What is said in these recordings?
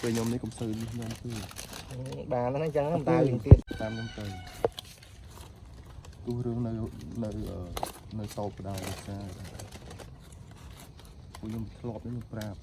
ពេលខ្ញុំនេះកុំសូវខ្ញុំទេបាទហ្នឹងអញ្ចឹងតើយើងទៀតតាមខ្ញុំទៅទូរឿងនៅសោកដៅវិសាពួកខ្ញុំធ្លាប់ខ្ញុំប្រាប់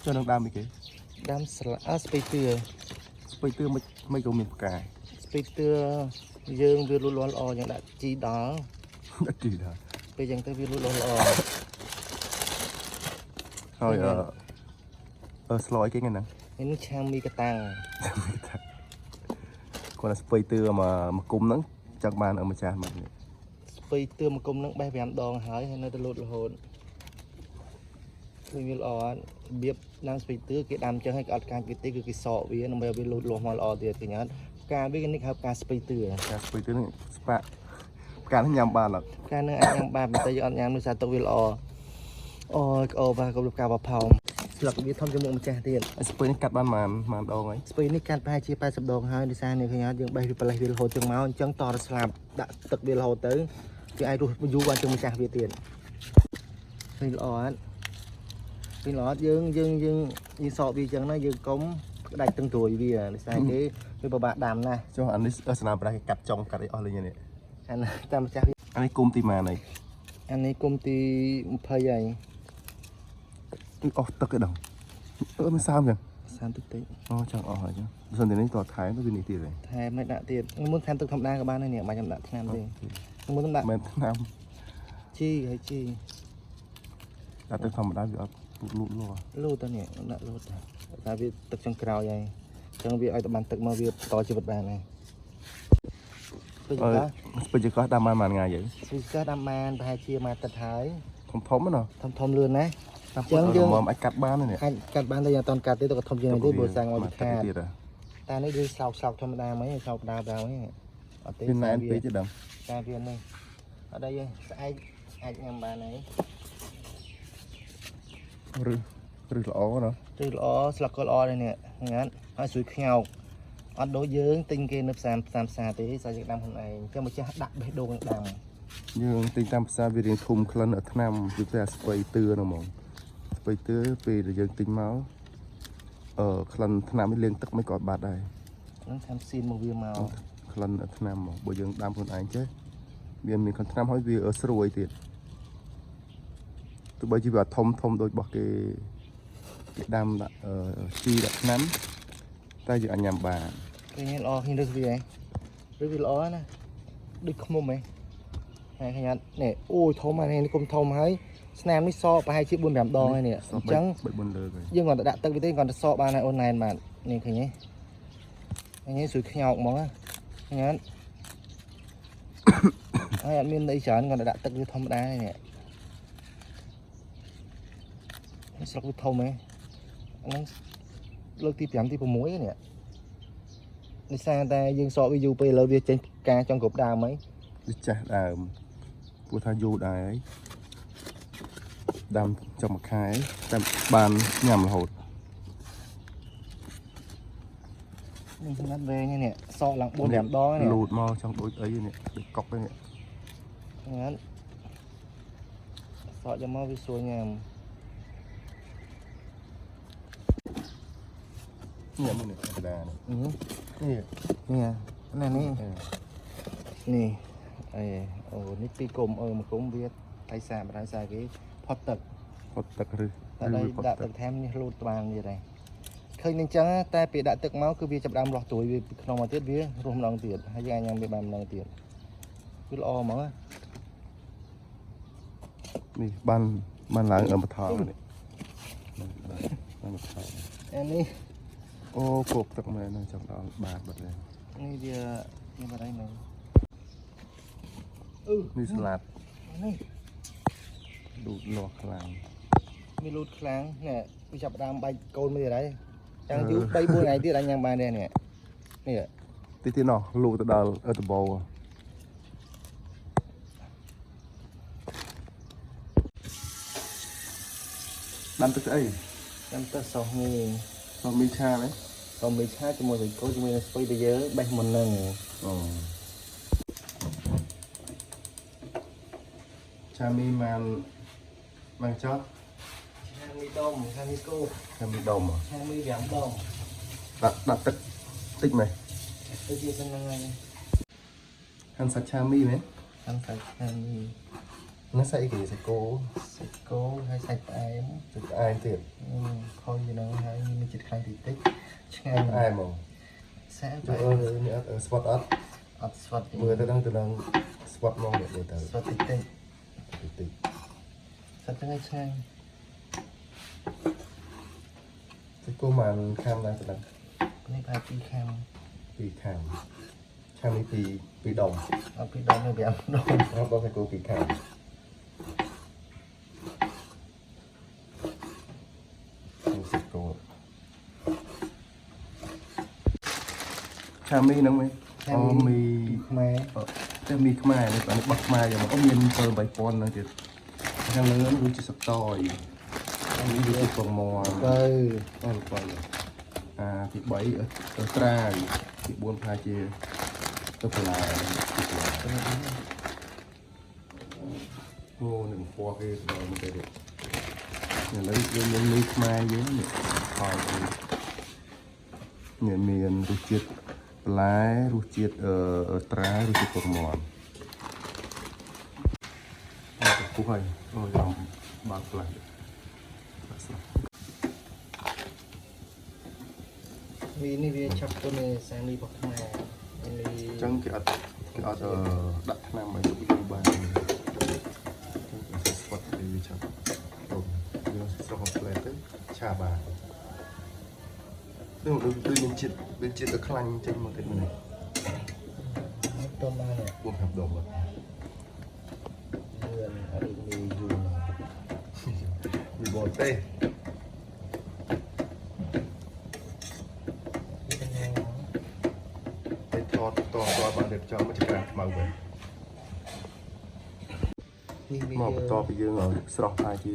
ចូលនឹងដើមអីគេដើមស្លាស្ពៃទឿមិនក៏មានផ្កាយស្ពៃទឿយើងវាលូតលាស់ល្អយ៉ាងដាក់ជីដល់ដាក់ជីដល់ពេលយ៉ាងទៅវាលូតលាស់ល្អហើយស្លោអីគេហ្នឹងនេះឆាមីកតាំងគាត់ស្ពៃទឿមកគុំហ្នឹងចង់បានម្ចាស់មកស្ពៃទឿមកគុំហ្នឹងបេះ5ដងហើយនៅទៅលូតរហូតគឺវាល្អរបៀបដាំស្ពៃទឿគេដាំចឹងឲ្យអត់កាច់វាទេគឺគេសក់វាដើម្បីឲ្យវាលូតលាស់មកល្អទៀតគេញ៉ាំផ្កាវានេះហៅផ្កាស្ពៃទឿនេះស្ប៉ាផ្កានេះញ៉ាំបានអត់ផ្កានឹងអាចញ៉ាំបានតែយើងអត់ញ៉ាំដោយសារទឹកវាល្អអូយក្អោបាទកុំផ្កាបផោមស្លឹកវាធំជាងមុខម្ចាស់ទៀតស្ពៃនេះកាត់បានប៉ុន្មានដងហើយស្ពៃនេះកាត់ប្រហែលជា80ដងហើយដោយសារនេះឃើញអត់យើងបេះវាប្រលេះវារហូតចឹងមកអញ្ចឹងតរស្លាប់ដាក់ទឹកវារហូតទៅវាអាចរស់យូរបានជាងម្ចាស់វាទៀតឃើញល្អអត់ឃើញល្អអត់យើងសក់វាចឹងណាយើងកុំផ្ដាច់ទឹងត្រួយវាដោយសារគេវាពិបាកដាំណាចុះអានេះស្នាមប្រៃគេកាត់ចុងកាត់អីអស់លេងនេះអានេះតាមម្ចាស់វាអានេះគុំទីម៉ានហើយអានេះគុំទី20ហើយអស់ទឹកឯដល់មិនសាមចឹងសាមទឹកតិចអូចឹងអស់ហើយចឹងបើសិនតែនេះតថែមទៅវានេះទៀតហើយថែមមិនដាក់ទៀតមុនថែមទឹកធម្មតាក៏បានដែរនេះមិនចាំដាក់ថ្នាំទេមុនដាក់មិនថ្នាំជីហើយជីដាក់ទឹកធម្មតាវាអត់លូតទៅនេះដាក់លូតតែវាទឹកចុងក្រោយហើយចឹងវាឲ្យតបានទឹកមកវាបន្តជីវិតបានហើយពេជ្រកោះដាំបានថ្ងៃយើងពេជ្រកោះដាំបានប្រហែលជាមួយទឹកហើយធំណាធំលឿនណាចឹងយើងអាចកាត់បាននេះអាចកាត់បានតែយ៉ាងអត់កាត់ទេទៅក៏ធំជាងនេះទេព្រោះសាំងមកខាតតែនេះគឺសោកធម្មតាហ្មងសោកដាវហ្នឹងអត់ទេវាណែនពេកទេដឹងតែវានេះអត់đâyស្អែកអាចញ៉ាំបានហើយឬល្អណាឬល្អស្លឹកក៏ល្អដែរនេះហ្នឹងហើយស្រួយខ្ញោកអត់ដូចយើងទិញគេនៅផ្សារទេស្អែកយើងដាំខ្លួនឯងចឹងម្ចាស់ដាក់បេះដូងដាំយើងទិញតាមផ្សារវារៀងធំក្លិនថ្នាំគឺតែស្ពៃទឿហ្នឹងហ្មងស្ពៃទឿពេលដែលយើងទិញមកក្លិនថ្នាំនេះលាងទឹកមិនក៏បាត់ដែរហ្នឹងតាមស៊ីនមកវាមកក្លិនថ្នាំមកបើយើងដាំខ្លួនឯងចេះវាមានក្លិនថ្នាំហើយវាស្រួយទៀតទោះបីជាវាធំដូចរបស់គេដាំដាក់ជីដាក់ថ្នាំតែយើងអាចញ៉ាំបានឃើញល្អឃើញរឹសវាហ៎រឹសវាល្អណាដូចខ្មុំហ៎ហើយឃើញអត់នេះអូយធំហើយនេះគុំធំហើយស្នាមនេះសក់ប្រហែលជា 4-5 ដងហើយនេះអញ្ចឹង3-4លើហើយយើងគាត់ទៅដាក់ទឹកវាទេគាត់ទៅសក់បានហើយអូនណែនបាទនេះឃើញទេនេះស្រួយខ្ញោកហ្មងឃើញអត់ហើយអត់មានអីច្រើនគាត់ទៅដាក់ទឹកវាធម្មតានេះស្លឹកវាធំហ៎ហ្នឹងលើកទី5ទី6នេះនេះសារតែយើងសក់វាយូរពេលឥឡូវវាចេញការចង់គ្រប់ដើមហីវាចាស់ដើមព្រោះថាយូរដែរហើយដាំចុងមួយខែតែបានញ៉ាំរហូតនេះស្ងាត់វែងនេះសក់ឡើង 4-5 ដងនេះលូតមកចង់ដូចអីនេះដូចកុកនេះស្ងាត់សក់យកមកវាស្រួលញ៉ាំញ៉ាំនេះធម្មតានេះនេះនេះអីអូនេះពីគុំមកគុំវាថៃសាបដៅសាគេផុតទឹកឬតែដាក់ទឹកថែមនេះលូតបានទៀតហើយឃើញនឹងចឹងតែពេលដាក់ទឹកមកគឺវាចាប់ដើមលាស់ត្រួយវាពីក្នុងមកទៀតវារស់ម្ដងទៀតហើយយើងអាចញ៉ាំវាបានម្ដងទៀតវាល្អហ្មងនេះបានឡើងបថងនេះអានេះអូគប់ទឹកមែនចង់ដល់បាតបាត់ហើយនេះវាបាត់ហើយមែននេះស្លាតនេះលូតលាស់ខ្លាំងវាលូតខ្លាំងនេះវាចាប់ដើមបាច់កូនមួយទៀតហើយចាំយូរ 3-4 ថ្ងៃទៀតអាចញ៉ាំបានដែរនេះទីនោះលូតទៅដល់ដបោដាំទឹកអីដាំទឹកសោះមីឆាទេ ក៏មានឆាជាមួយសាច់គោជាមួយស្ពៃទៅយើងបេះមុននឹង chà mi mang mang chót ឆាមីដុំឆាមីគោ chà mi đồng à ឆាមីវាំដុំ đặt tích tích mày ទៅជាប៉ុណ្ណឹងហើយ ăn sạch chà mi mấy តាមសាច់ឆាមី nó say cái sạch cô សាច់គោហើយសាច់ផ្អែម sạch ai tiệt ខុសពីហ្នឹងហើយមានជាតិខ្លាំងតិចតិចឆ្ងាញ់ ai mà សាក់ trời ơi nữa spot ớt អត់ស្វាត់ទេ mưa tới đang spot mong được rồi tới ស្វាត់តិចតិច tích សាច់ហ្នឹងឆ្ងាញ់ cái cô mà kham đang từ នេះប្រហែល2ខាំ ពីខាងខាងនេះពីដុំ អត់ពីដុំទៅវាំដុំ អត់ដល់តែគោពីខាងសិកគោខាងមីហ្នឹងមែនអូមី ខ្មែរ តែមីខ្មែរនេះបាទបោះខ្មែរយ៉ាងមកមាន7 3000ហ្នឹងទៀតខាងលើនេះគឺជាសតយនេះគឺជាពងមន់ ទៅ អត់បើទី3ទៅត្រាវទី4ប្រហែលជាទៅបន្លែអូនឹងពណ៌គេដល់មកទេឥឡូវយើងមានមីខ្មែរយើងនេះហើយមានរសជាតិបន្លែរសជាតិត្រាវរសជាតិពងមន់អត់ពុះហើយអូយបើកផ្លាស់មីនេះវាចាប់ទៅនៅសាមីរបស់ខ្មែរមី អញ្ចឹងគេអត់ដាក់ថ្នាំឲ្យទៅយើងបានអញ្ចឹងគេស្ពតទៅវាចាប់ទៅយើងស្រោះផ្លែទៅឆាបានដូចមានជាតិទៅខ្លាញ់ចេញមកទៀតនេះ ទៅមកនេះ ពុំហាប់ដងមក មានអរិមីយូរ វាបតទេតបានរៀបចំមកចក្រានខ្មៅវិញមកបន្តពីយើងស្រោះថាជា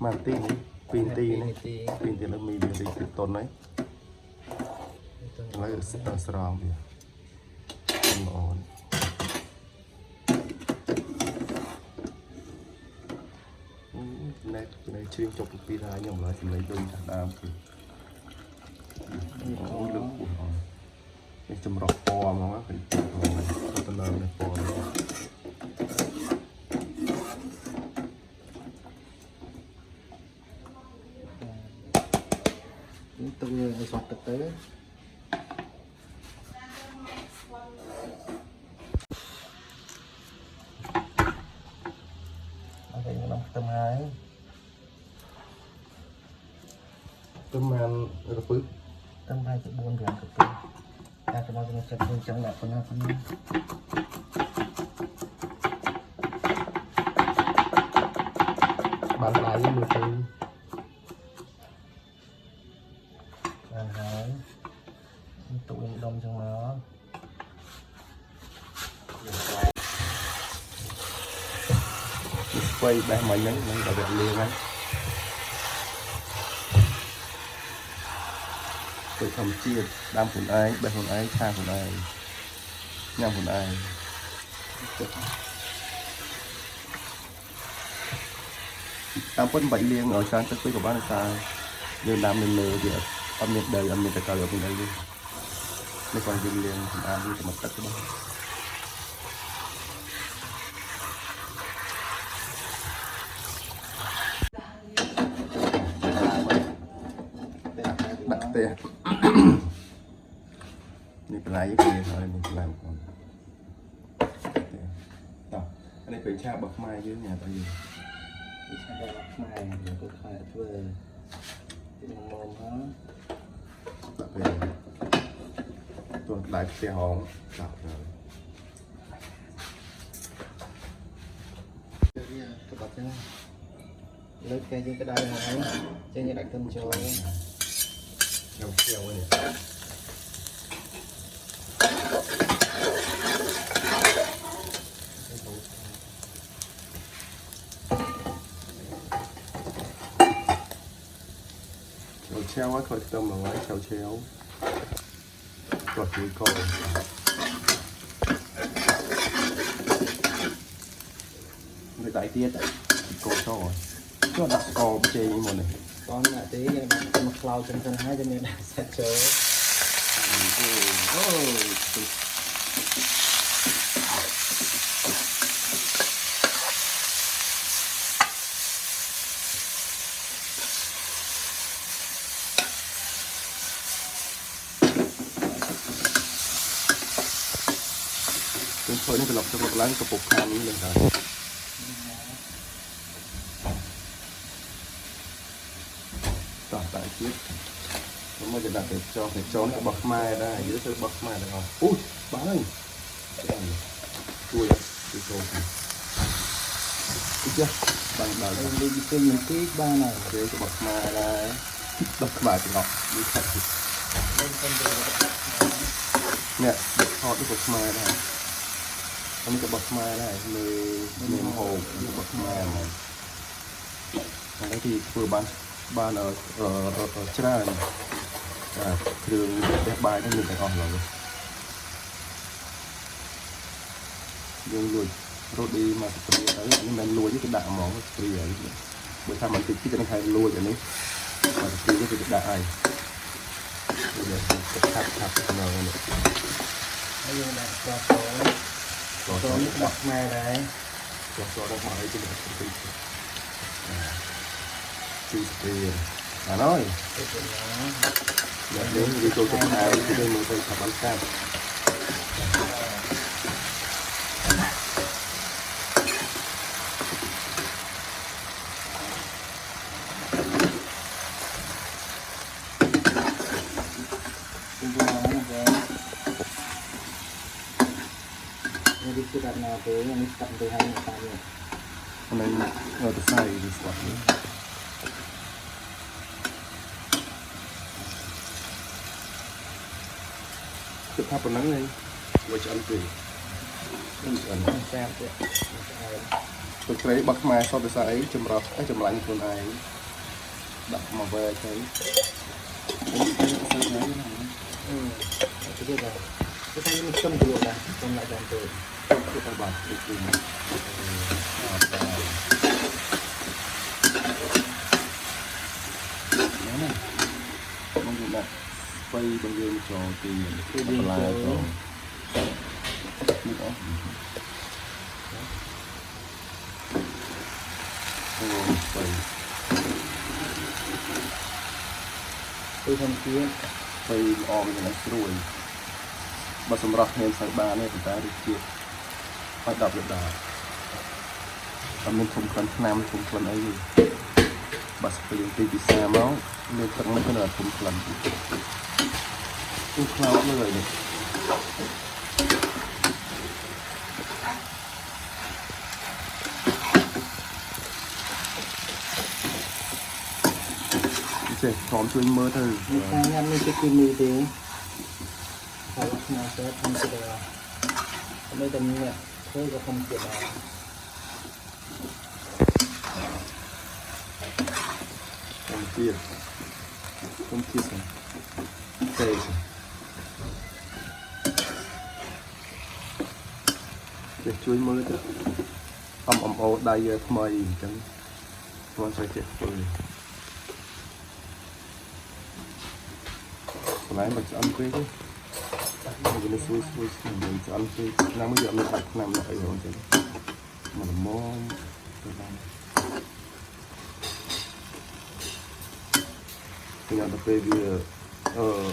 ម៉ាទី2នាទីនេះ2នាទីលើមីវាដូចតុនហើយឥឡូវស្រង់វាល្អណែជឿងចុកពីថាខ្ញុំឡើយសម្លេងដូចថាដើមគឺអូលឹកពោះនេះចម្រោះពណ៌ហ្មងឃើញទៅលើនេះពណ៌នេះទៅឲ្យសក់ទឹកទៅអត់ទេខ្ញុំខ្ទឹមហើយ ទៅមានកពឹស ខ្ទឹមហើយទៅ4 5កពឹសតែទៅមកខ្ញុំចិត្តខ្ញុំចង់ដាក់ប៉ុណ្ណាបានដៃមើលទៅបានហើយទុកវិញដុំចឹងមក ស្វ័យបេះមិញហ្នឹងដល់វាលៀងហ្នឹងទៅធម្មជាតិដាំខ្លួនឯងបេះខ្លួនឯងឆាខ្លួនឯងញ៉ាំខ្លួនឯងតាមពិតមិនបាច់លាងឲ្យច្រើនទឹកពេកក៏បានតែយើងដាំនៅលើវាអត់មានដីអត់មានតកៅអត់មានអីទេនេះគាត់យើងលាងសម្អាតវាទៅមកទឹកទៅបានដាក់ផ្ទះនេះបន្លែគេហើយនេះបន្លែបងតោះអានេះពេលឆារបស់ខ្មែរយើងញ៉ាំទៅយើង ឆារបស់ខ្មែរយើងក៏ខែធ្វើទីមុំហ្នឹង ដាក់ពេលទន់ក្តៅផ្ទះហងដាក់ទៅ វាទៅបាត់ចឹងលើកគេយើងក្តៅហើយចេញយើងដាក់ខ្ទឹមចូល ខ្ញុំខ្ជិលនេះឆាវឲ្យខូចខ្ទឹមមកហើយឆាវ ก็คือก็người đại tiết cô cho đặt cò chơi như một này con là tí nhưng mà một cloud trên thân hai cho nên là sẽ chơi thôi nó lọc cho một láng cái bột khăn lên rồi tại chiếc nó mới đặt để cho phải trốn cái bọc mai đây dưới cái bọc mai này không ui bán ơi chui đi thôi chưa bằng đầu đi chơi những cái ba này cái bọc mai đây bọc mai thì ngọc đi thật nè họ cái bọc mai đâyอันนี้ก็บักมาได้เลยเมมโฮบักมาอันนี้ที่คือบ้านชนะเครื่องแบบบายนั่นมีแต่ออกเลยยังลุยรถดีมาสเปรียร์อันนี้มันลุยที่กระดาษมองก็สเปรียร์เมื่อทำมันติดที่จะใครลุยอย่างนี้มาสเปรียร์ก็จะกระดาษไอ้เดี๋ยวจะทับเงาเนี่ย bây giờ là có nước bọt mai đấy cho nó hỏi cho mình tiền nói đến đi tôi chụp ai thì đây mình tôi học bánh cam đi chưa đặt nào tới anh tận từ hai người ta rồi hôm nay ngồi từ sai đi squat nữa chụp tháp vào nắng lên quay cho anh cười anh xem vậy tôi thấy bắt mai sau từ sai chùm rập chùm lạnh con này đặt mà về thấy cái là cái tay mình cầm được là cầm lại dàn từ cái tay bạc được gì này con gì nè quay bằng dương trò tiền cái đi lại trò nữa quay từ thân kia quay om như này rồi mà sầm rập nên phải ba này chúng ta đi kia phải đập được đàทำเป็นถุงคลันน้ำถุงคลันไอ้อยู่บัสเปลี่ยนตีบิซาเมาส์เลือกตั้งไม่ขนาดถุงคลันถุงคลาวเลยเนี่ยเจ๊พร้อมช่วยมือเธอ anh em mình sẽ tìm mì thế phải mà sẽ không sẽ được bây giờ mình thôiก็không chịu được không chia sẻ tê để chui mới đó âm ô đây mời chẳng con sẽ chết rồi lại mà ăn quê chứ mình nó xui mình sẽ ăn quê năm bây giờ mình đặt năm lại rồi chứ mà là món thì nhà tập về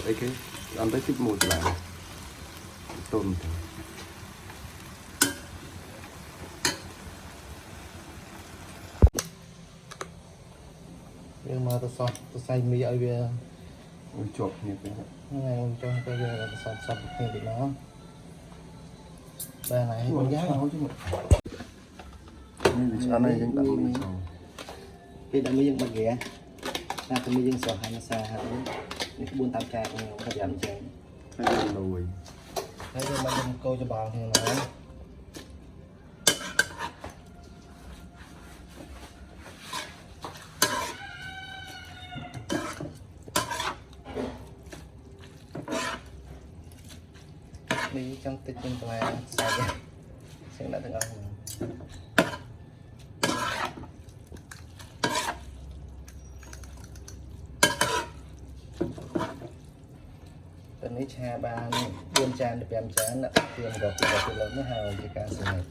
ấy cái ăn tới thích mùi lại tôm nhưng mà tôi xay mì ở về chọc như thế này ông cho tôi về là sọt như thế nó đây này con giá nào chứ mình ăn này đang đậm mình sầu cái đậm mình bạc ghẻ là tôi mình sầu hành xa hạt những buôn tam trà của mình có giảm chén hay là nồi thấy cho mình câu cho bà thì nó trong tích trên tòa sai vậy xem đã từng ông tậnนี้ชาบานเตรียมจานเตรียมจานนะเตรียมกับเราไม่หาจะการเสนอ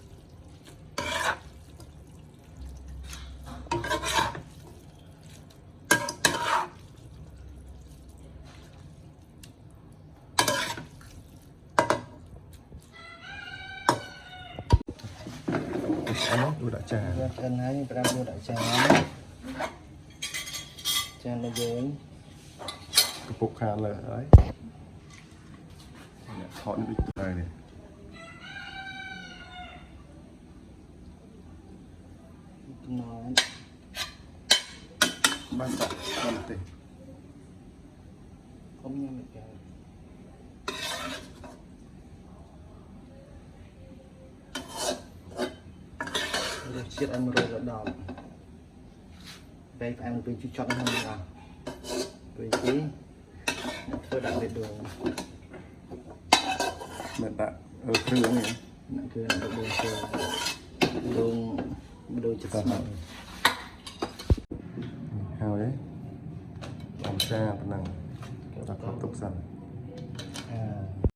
อันนี้ดูดจาน Vâng, cần hai những gram vô đại trà trà là dối กระปุกคานเลยเนี่ยถอดอีกอะไรเนี่ย nói บ้านตัดบ้านติด không như mình kể được chiết ăn rồi là đỏ đây phải ăn với chú chọn hơn nào với tí tôi đặt để đường เหมือนอะเครื่องนี่ nặng cứ là đường đường chụp xong เอาเลยลองแช่พนังแล้วก็ตกสั่น à